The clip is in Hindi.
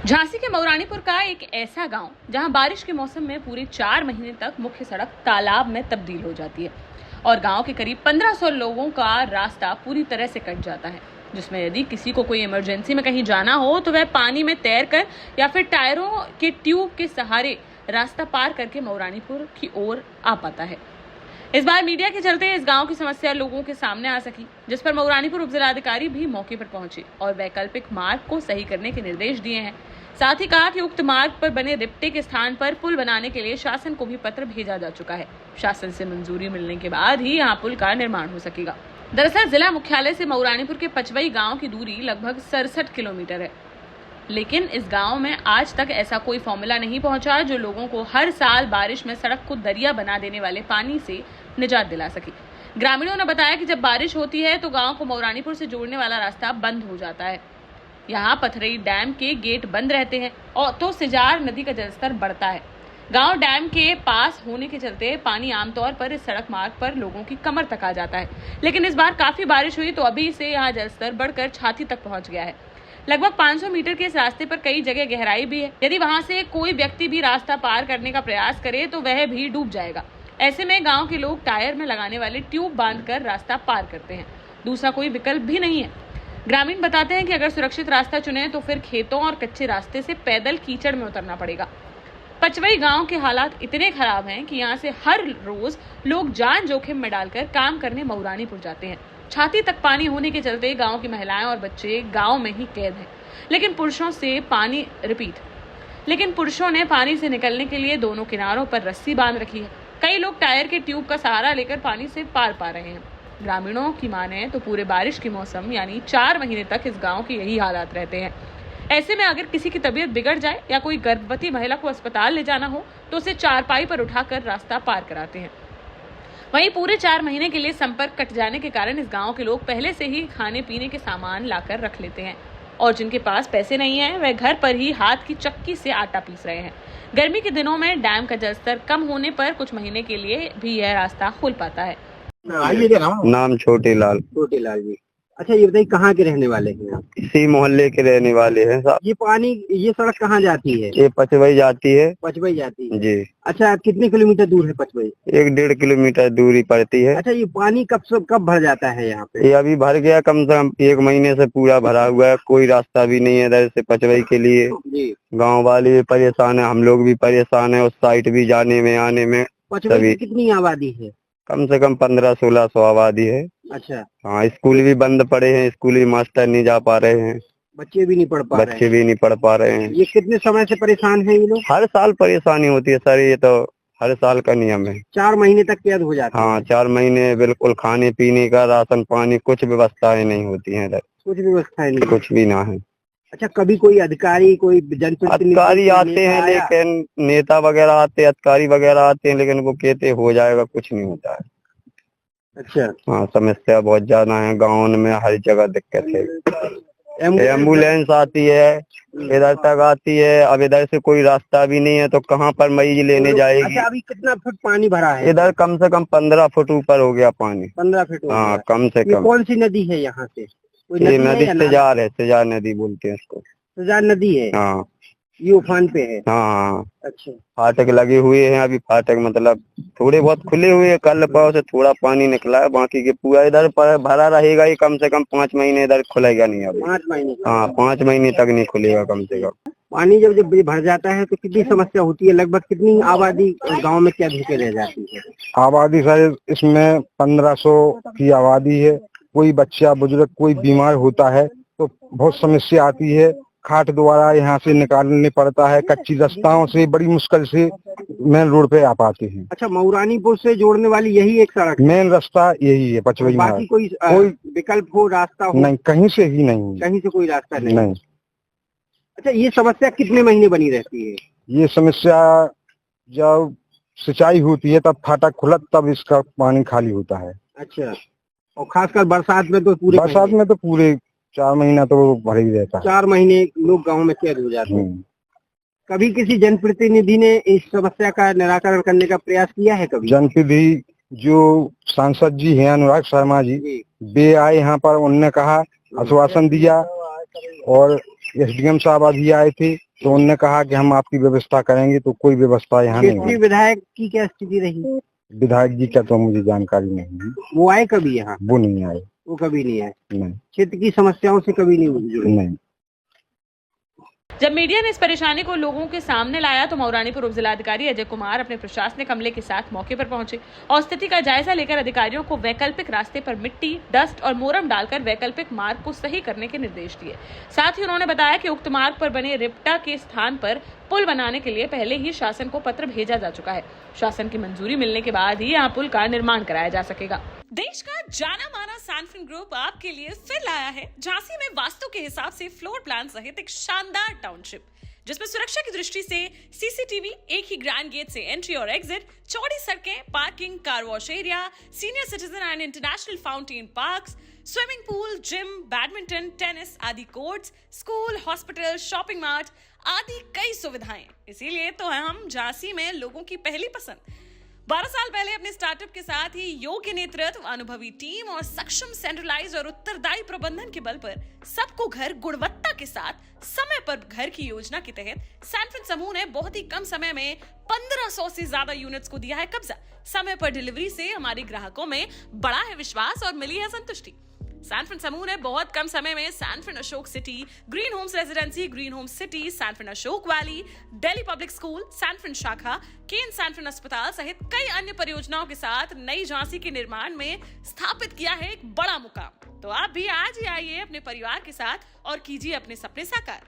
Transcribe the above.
झांसी के मऊरानीपुर का एक ऐसा गांव जहां बारिश के मौसम में पूरे 4 महीने तक मुख्य सड़क तालाब में तब्दील हो जाती है और गांव के करीब 1500 लोगों का रास्ता पूरी तरह से कट जाता है, जिसमें यदि किसी को कोई इमरजेंसी में कहीं जाना हो तो वह पानी में तैरकर या फिर टायरों के ट्यूब के सहारे रास्ता पार करके मऊरानीपुर की ओर आ पाता है। इस बार मीडिया के चलते इस गांव की समस्या लोगों के सामने आ सकी, जिस पर मऊरानीपुर उपजिलाधिकारी भी मौके पर पहुंचे और वैकल्पिक मार्ग को सही करने के निर्देश दिए हैं। साथ ही कहा कि उक्त मार्ग पर बने रिप्टे के स्थान पर पुल बनाने के लिए शासन को भी पत्र भेजा जा चुका है। शासन से मंजूरी मिलने के बाद ही यहाँ पुल का निर्माण हो सकेगा। दरअसल जिला मुख्यालय से मऊरानीपुर के पचवई गाँव की दूरी लगभग 67 किलोमीटर है, लेकिन इस गांव में आज तक ऐसा कोई फॉर्मूला नहीं पहुंचा जो लोगों को हर साल बारिश में सड़क को दरिया बना देने वाले पानी से निजात दिला सके। ग्रामीणों ने बताया कि जब बारिश होती है तो गांव को मऊरानीपुर से जोड़ने वाला रास्ता बंद हो जाता है। यहाँ पथरई डैम के गेट बंद रहते हैं और तो सिजार नदी का जलस्तर बढ़ता है। गांव डैम के पास होने के चलते पानी आमतौर पर इस सड़क मार्ग पर लोगों की कमर तक आ जाता है, लेकिन इस बार काफी बारिश हुई तो अभी से यहाँ जलस्तर बढ़कर छाती तक पहुंच गया है। लगभग 500 मीटर के इस रास्ते पर कई जगह गहराई भी है। यदि वहां से कोई व्यक्ति भी रास्ता पार करने का प्रयास करे तो वह भी डूब जाएगा। ऐसे में गांव के लोग टायर में लगाने वाले ट्यूब बांधकर रास्ता पार करते हैं, दूसरा कोई विकल्प भी नहीं है। ग्रामीण बताते हैं कि अगर सुरक्षित रास्ता चुने तो फिर खेतों और कच्चे रास्ते से पैदल कीचड़ में उतरना पड़ेगा। पचवई गांव के हालात इतने खराब हैं कि यहाँ से हर रोज लोग जान जोखिम में डालकर काम करने मऊरानीपुर जाते हैं। छाती तक पानी होने के चलते गांव की महिलाएं और बच्चे गांव में ही कैद हैं। लेकिन पुरुषों ने पानी से निकलने के लिए दोनों किनारों पर रस्सी बांध रखी है। कई लोग टायर के ट्यूब का सहारा लेकर पानी से पार पा रहे हैं। ग्रामीणों की माने तो पूरे बारिश के मौसम यानी 4 महीने तक इस गांव के यही हालात रहते हैं। ऐसे में अगर किसी की तबीयत बिगड़ जाए या कोई गर्भवती महिला को अस्पताल ले जाना हो तो उसे चारपाई पर उठाकर रास्ता पार कराते हैं। वहीं पूरे 4 महीने के लिए संपर्क कट जाने के कारण इस गांव के लोग पहले से ही खाने पीने के सामान लाकर रख लेते हैं और जिनके पास पैसे नहीं है वह घर पर ही हाथ की चक्की से आटा पीस रहे हैं। गर्मी के दिनों में डैम का जलस्तर कम होने पर कुछ महीने के लिए भी यह रास्ता खुल पाता है। नाम छोटे लाल जी। अच्छा, ये बताइए कहाँ के रहने वाले हैं आप? इसी मोहल्ले के रहने वाले हैं साहब। ये सड़क कहाँ जाती है? ये पचवई जाती है। पचवई जाती है जी। अच्छा, कितने किलोमीटर दूर है पचवई? 1-1.5 किलोमीटर दूरी पड़ती है। अच्छा, ये पानी कब भर जाता है यहाँ पे? ये अभी भर गया, कम से कम 1 महीने से पूरा भरा हुआ है। कोई रास्ता भी नहीं है इधर से पचवई के लिए। गाँव वाले भी परेशान है, हम लोग भी परेशान है उस साइड भी जाने में आने में। पचवई में कितनी आबादी है? कम से कम 1500-1600 आबादी है। अच्छा। हाँ, स्कूल भी बंद पड़े हैं, स्कूल भी मास्टर नहीं जा पा रहे हैं, बच्चे भी नहीं पढ़ पा रहे हैं। ये कितने समय से परेशान हैं ये लोग? हर साल परेशानी होती है सर, ये तो हर साल का नियम है। 4 महीने तक कैद हो जाते हैं। हाँ, 4 महीने बिल्कुल खाने पीने का, राशन पानी कुछ व्यवस्थाएं नहीं होती हैं इधर। कुछ व्यवस्थाएं नहीं, कुछ भी ना है। अच्छा, कभी कोई अधिकारी, कोई जनप्रतिनिधि अधिकारी आते हैं लेकिन नेता वगैरह आते, अधिकारी वगैरह आते हैं लेकिन वो कहते हो जाएगा, कुछ नहीं होता है। अच्छा। हाँ, समस्या बहुत ज्यादा है गाँव में, हर जगह दिक्कत है। एम्बुलेंस आती है, इधर तक आती है, अब इधर से कोई रास्ता भी नहीं है तो कहाँ पर मरीज लेने जाएगी। अच्छा, अभी कितना फुट पानी भरा है? इधर कम से कम 15 फुट ऊपर हो गया पानी। 15 फुट? हाँ, कम से कम। कौन सी नदी है यहाँ से? ये नदी सिजार है, सिजार नदी बोलते हैं इसको। सिजार नदी है? हाँ। ये उफान पे है? हाँ। अच्छा। फाटक लगे हुए हैं, अभी फाटक मतलब थोड़े बहुत खुले हुए हैं, कल पाव से थोड़ा पानी निकला है, बाकी के पूरा इधर पर भरा रहेगा ही। कम से कम 5 महीने इधर खुलेगा नहीं अभी। 5 महीने? हाँ, 5 महीने तक नहीं खुलेगा कम से कम। पानी जब भर जाता है तो कितनी समस्या होती है? लगभग कितनी आबादी गांव में क्या भूखे रह जाती है? आबादी सर इसमें 1500 की आबादी है। कोई बच्चा बुजुर्ग कोई बीमार होता है तो बहुत समस्या आती है। खाट द्वारा यहाँ से निकालने पड़ता है, कच्ची रास्ताओं से बड़ी मुश्किल से मेन रोड पे आ पाते हैं। अच्छा, मऊरानीपुर से जोड़ने वाली यही एक सड़क? मेन रास्ता यही है पचवई में। बाकी कोई विकल्प हो, रास्ता हो? नहीं, कहीं से ही नहीं, कहीं से कोई रास्ता नहीं। अच्छा, ये समस्या कितने महीने बनी रहती है? ये समस्या जब सिंचाई होती है तब फाटक खुला, तब इसका पानी खाली होता है। अच्छा, और खासकर बरसात में तो पूरे 4 महीना तो भर ही रहता है। 4 महीने लोग गांव में कैद हो जाते हैं। कभी किसी जनप्रतिनिधि ने इस समस्या का निराकरण करने का प्रयास किया है? कभी जनप्रतिनिधि जो सांसद जी हैं अनुराग शर्मा जी, वे आए यहाँ पर, उन्होंने कहा, आश्वासन दिया और SDM साहब अभी आए थे, तो उन्होंने कहा कि हम आपकी व्यवस्था करेंगे, तो कोई व्यवस्था यहाँ नहीं क्षेत्रीय है। विधायक की क्या स्थिति रही? विधायक जी का तो मुझे जानकारी नहीं है, वो आए कभी यहाँ? वो नहीं आए। वो कभी नहीं आए। नहीं क्षेत्र की समस्याओं से कभी नहीं जुड़े। नहीं। जब मीडिया ने इस परेशानी को लोगों के सामने लाया तो मऊरानीपुर उप जिलाधिकारी अजय कुमार अपने प्रशासनिक अमले के साथ मौके पर पहुंचे और स्थिति का जायजा लेकर अधिकारियों को वैकल्पिक रास्ते पर मिट्टी, डस्ट और मोरम डालकर वैकल्पिक मार्ग को सही करने के निर्देश दिए। साथ ही उन्होंने बताया कि उक्त मार्ग पर बने रिप्टा के स्थान पर पुल बनाने के लिए पहले ही शासन को पत्र भेजा जा चुका है। शासन की मंजूरी मिलने के बाद ही यहाँ पुल का निर्माण कराया जा सकेगा। देश का जाना माना सैनफिन ग्रुप आपके लिए फिर लाया है झांसी में वास्तु के हिसाब से फ्लोर प्लान सहित एक शानदार टाउनशिप, जिसमें सुरक्षा की दृष्टि से सीसीटीवी, एक ही ग्रैंड गेट से एंट्री और एग्जिट, चौड़ी सड़कें, parking, car wash area, senior citizen and international fountain parks, swimming pool, gym, badminton, tennis आदि courts, school, hospital, shopping mart आदि कई सुविधाएं। इसीलिए तो हम झांसी में लोगों की पहली पसंद। 12 साल पहले अपने स्टार्टअप के साथ ही योग्य नेतृत्व, अनुभवी टीम और सक्षम सेंट्रलाइज और उत्तरदायी प्रबंधन के बल पर सबको घर गुणवत्ता के साथ समय पर घर की योजना के तहत सैनफिन समूह ने बहुत ही कम समय में 1500 से ज्यादा यूनिट्स को दिया है कब्जा। समय पर डिलीवरी से हमारे ग्राहकों में बढ़ा है विश्वास और मिली है संतुष्टि। सैनफिन समूह ने बहुत कम समय में Sanfin Ashok City, Green Homes Residency, Green Homes City, Sanfin Ashok Valley, Delhi Public School, Sanfin शाखा, केन सैनफिन अस्पताल सहित कई अन्य परियोजनाओं के साथ नई झांसी के निर्माण में स्थापित किया है एक बड़ा मुकाम। तो आप भी आज ही आइए अपने परिवार के साथ और कीजिए अपने सपने साकार।